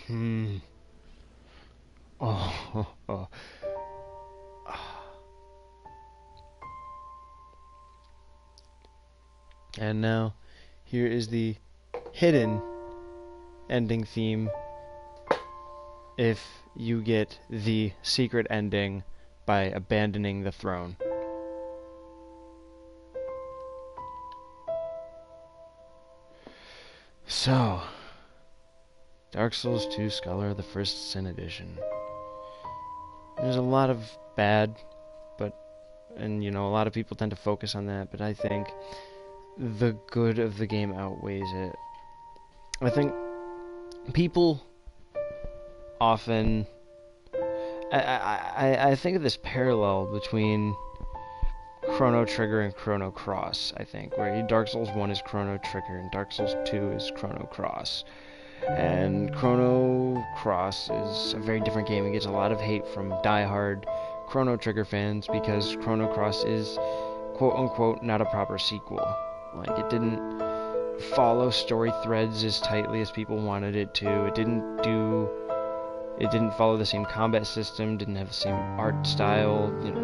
Hmm. Oh, oh. And now, here is the hidden ending theme if you get the secret ending by abandoning the throne. So, Dark Souls 2 Scholar of the First Sin Edition. There's a lot of bad, and a lot of people tend to focus on that, but I think the good of the game outweighs it. I think people often I think of this parallel between Chrono Trigger and Chrono Cross, I think, where Dark Souls 1 is Chrono Trigger and Dark Souls 2 is Chrono Cross. And Chrono Cross is a very different game. It gets a lot of hate from die-hard Chrono Trigger fans because Chrono Cross is quote-unquote not a proper sequel. Like, it didn't follow story threads as tightly as people wanted it to. It didn't follow the same combat system, didn't have the same art style, it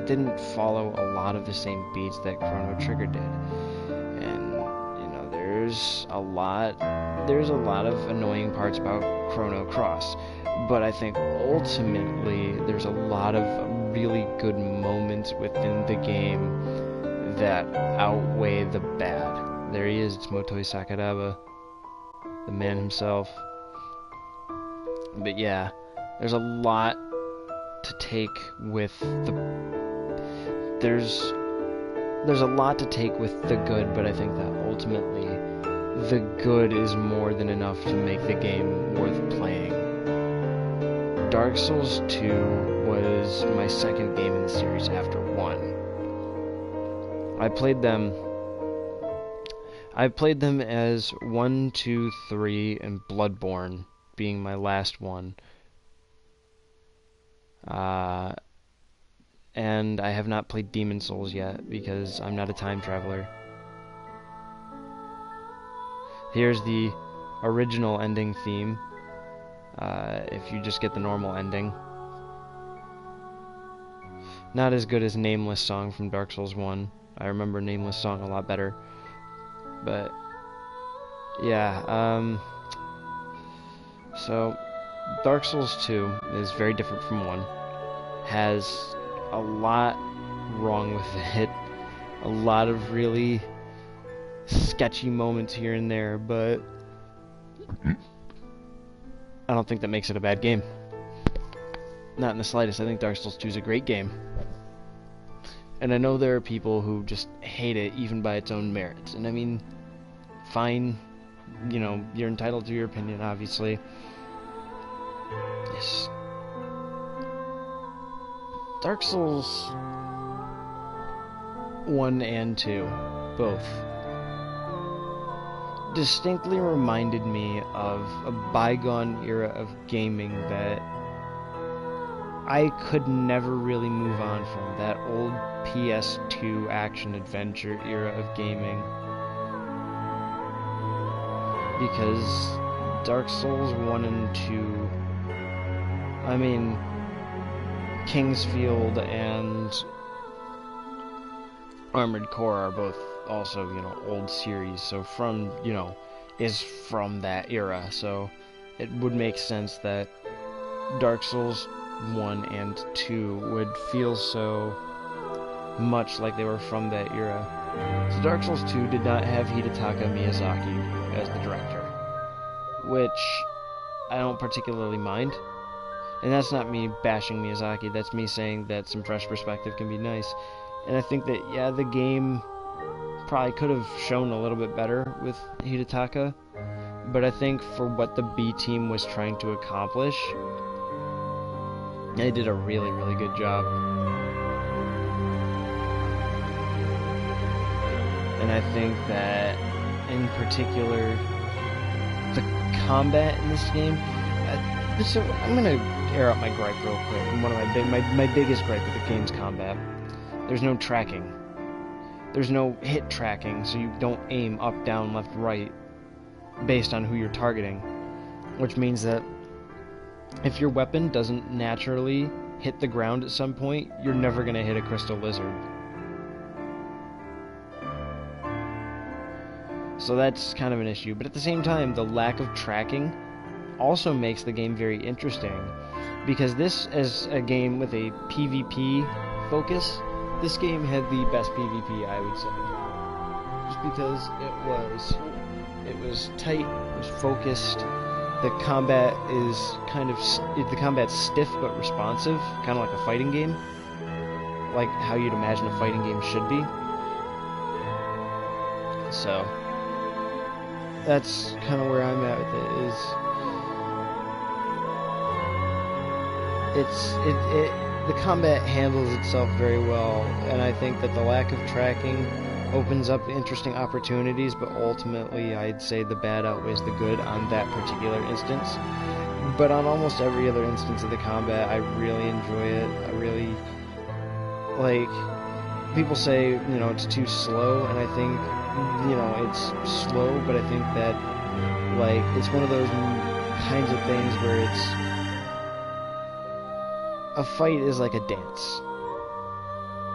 didn't follow a lot of the same beats that Chrono Trigger did. And, there's a lot of annoying parts about Chrono Cross. But I think ultimately there's a lot of really good moments within the game that outweigh the bad. There he is, it's Motoi Sakuraba, the man himself. But yeah, there's a lot to take with there's a lot to take with the good, but I think that ultimately the good is more than enough to make the game worth playing. Dark Souls 2 was my second game in the series after 1. I played them as 1, 2, 3, and Bloodborne being my last one. And I have not played Demon Souls yet because I'm not a time traveler. Here's the original ending theme, if you just get the normal ending. Not as good as Nameless Song from Dark Souls 1. I remember Nameless Song a lot better. But, yeah, so, Dark Souls 2 is very different from 1. Has a lot wrong with it. A lot of really sketchy moments here and there, but I don't think that makes it a bad game. Not in the slightest. I think Dark Souls 2 is a great game. And I know there are people who just hate it even by its own merits. And I mean, fine, you're entitled to your opinion, obviously. Yes. Dark Souls 1 and 2, both, distinctly reminded me of a bygone era of gaming that I could never really move on from, that old PS2 action-adventure era of gaming. Because Dark Souls 1 and 2, I mean, Kingsfield and Armored Core are both also, old series, so is from that era, so it would make sense that Dark Souls 1 and 2 would feel so much like they were from that era. So Dark Souls 2 did not have Hidetaka Miyazaki as the director, which I don't particularly mind. And that's not me bashing Miyazaki, that's me saying that some fresh perspective can be nice. And I think that, yeah, the game probably could have shown a little bit better with Hidetaka, but I think for what the B team was trying to accomplish, they did a really, really good job. And I think that, in particular, the combat in this game, so I'm gonna air out my gripe real quick. And one of my biggest gripe with the game's combat: there's no tracking. There's no hit tracking, so you don't aim up, down, left, right based on who you're targeting, which means that if your weapon doesn't naturally hit the ground at some point, you're never going to hit a crystal lizard. So that's kind of an issue. But at the same time, the lack of tracking also makes the game very interesting. Because this, as a game with a PvP focus, this game had the best PvP, I would say. Just because it was tight, it was focused. The combat is the combat's stiff but responsive, kind of like a fighting game, like how you'd imagine a fighting game should be. So that's kind of where I'm at with it. The combat handles itself very well, and I think that the lack of tracking opens up interesting opportunities, but ultimately I'd say the bad outweighs the good on that particular instance. But on almost every other instance of the combat, I really enjoy it. I really, like, people say, it's too slow, and I think, it's slow, but I think that, like, it's one of those kinds of things where a fight is like a dance.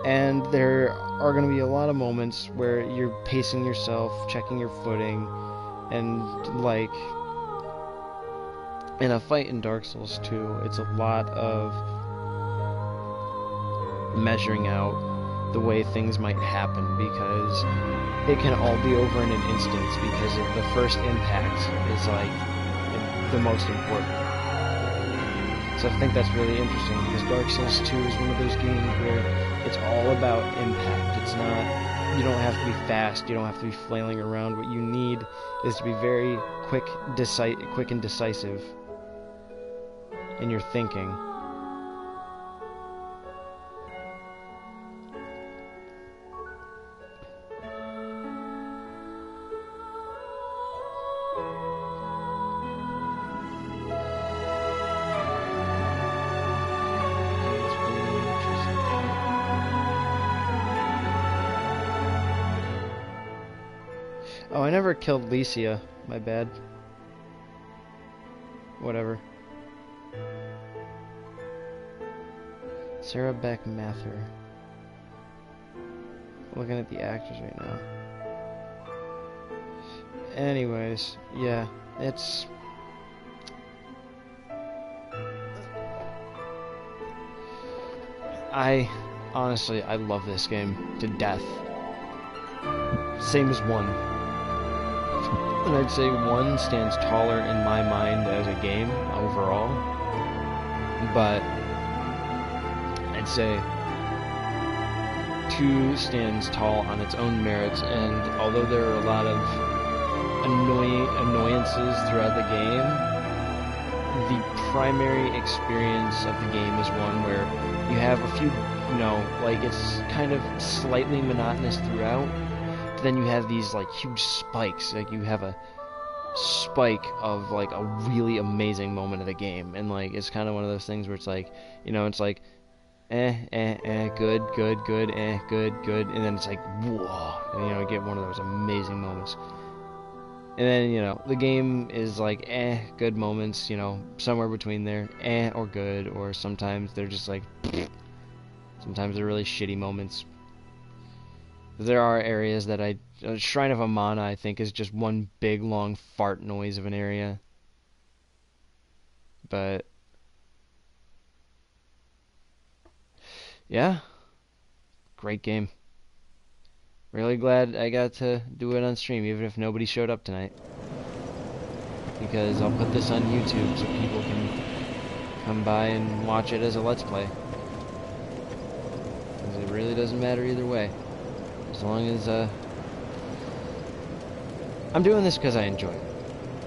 And there are going to be a lot of moments where you're pacing yourself, checking your footing, and, like, in a fight in Dark Souls 2, it's a lot of measuring out the way things might happen, because it can all be over in an instance, because the first impact is, like, the most important. So I think that's really interesting, because Dark Souls 2 is one of those games where it's all about impact. It's not, you don't have to be fast, you don't have to be flailing around. What you need is to be very quick and decisive in your thinking. Oh, I never killed Licia. My bad. Whatever. Sarah Beck Mather. Looking at the actors right now. Anyways, yeah, it's... honestly, I love this game to death. Same as 1. And I'd say 1 stands taller in my mind as a game overall, but I'd say 2 stands tall on its own merits, and although there are a lot of annoyances throughout the game, the primary experience of the game is one where you have a few, like, it's kind of slightly monotonous throughout. Then you have these, like, huge spikes. Like, you have a spike of, like, a really amazing moment of the game, and, like, it's kind of one of those things where it's like, it's like, good, good, good, and then it's like, whoa, and, you get one of those amazing moments. And then, the game is like, good moments, somewhere between there, or good, or sometimes they're just like, sometimes they're really shitty moments. There are areas that Shrine of Amana, I think, is just one big, long fart noise of an area. But yeah, great game. Really glad I got to do it on stream, even if nobody showed up tonight. Because I'll put this on YouTube so people can come by and watch it as a Let's Play. Because it really doesn't matter either way. As long as, I'm doing this because I enjoy it.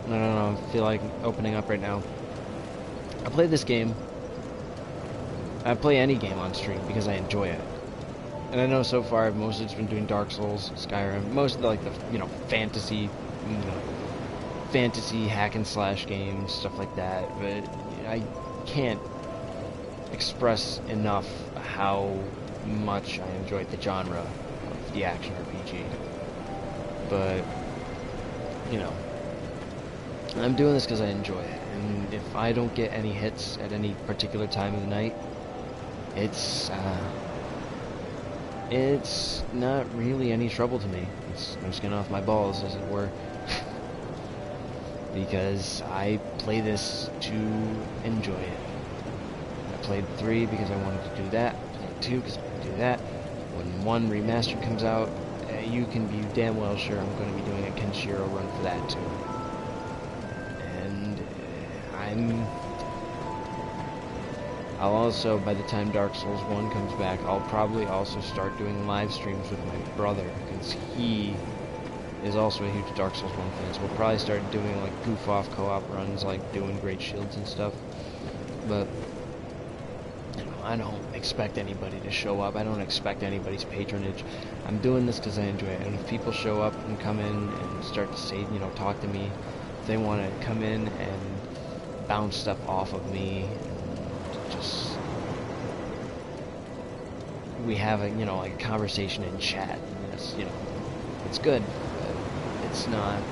I don't know, I feel like opening up right now. I play this game. I play any game on stream because I enjoy it. And I know so far I've mostly just been doing Dark Souls, Skyrim, most of the, like, the, fantasy, fantasy hack and slash games, stuff like that. But I can't express enough how much I enjoyed the genre of the action RPG. But, I'm doing this because I enjoy it, and if I don't get any hits at any particular time of the night, it's not really any trouble to me. It's no skin off my balls, as it were, because I play this to enjoy it. I played 3 because I wanted to do that, I played 2 because I wanted to do that. When 1 remastered comes out, you can be damn well sure I'm going to be doing a Kenshiro run for that too. And I'll also, by the time Dark Souls 1 comes back, I'll probably also start doing live streams with my brother, because he is also a huge Dark Souls 1 fan, so we'll probably start doing like goof-off co-op runs, like doing Great Shields and stuff. But I don't expect anybody to show up. I don't expect anybody's patronage. I'm doing this because I enjoy it. And if people show up and come in and start to say, talk to me, if they want to come in and bounce stuff off of me, and just we have a like a conversation in chat. And it's good, but it's not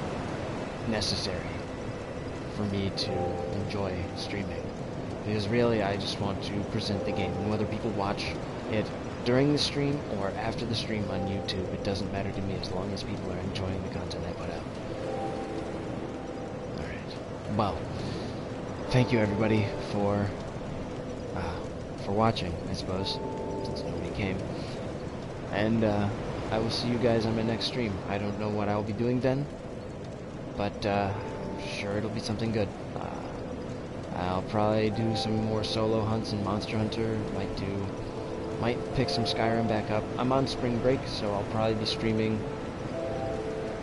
necessary for me to enjoy streaming. Because really, I just want to present the game, and whether people watch it during the stream or after the stream on YouTube, it doesn't matter to me as long as people are enjoying the content I put out. Alright. Well, thank you everybody for watching, I suppose, since nobody came. And I will see you guys on my next stream. I don't know what I'll be doing then, but I'm sure it'll be something good. I'll probably do some more solo hunts in Monster Hunter. Might pick some Skyrim back up. I'm on spring break, so I'll probably be streaming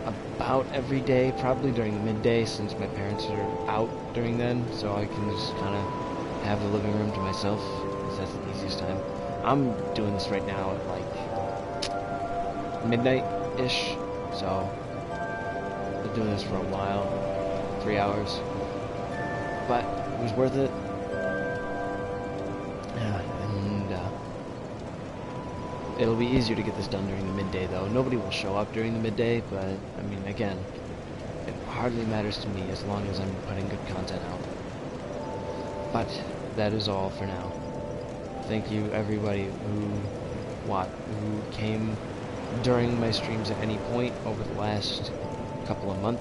about every day, probably during the midday, since my parents are out during then, so I can just kind of have the living room to myself, because that's the easiest time. I'm doing this right now at like midnight-ish, so I've been doing this for a while, 3 hours, but it was worth it. It'll be easier to get this done during the midday, though. Nobody will show up during the midday, but, I mean, again, it hardly matters to me as long as I'm putting good content out. But that is all for now. Thank you, everybody who came during my streams at any point over the last couple of months.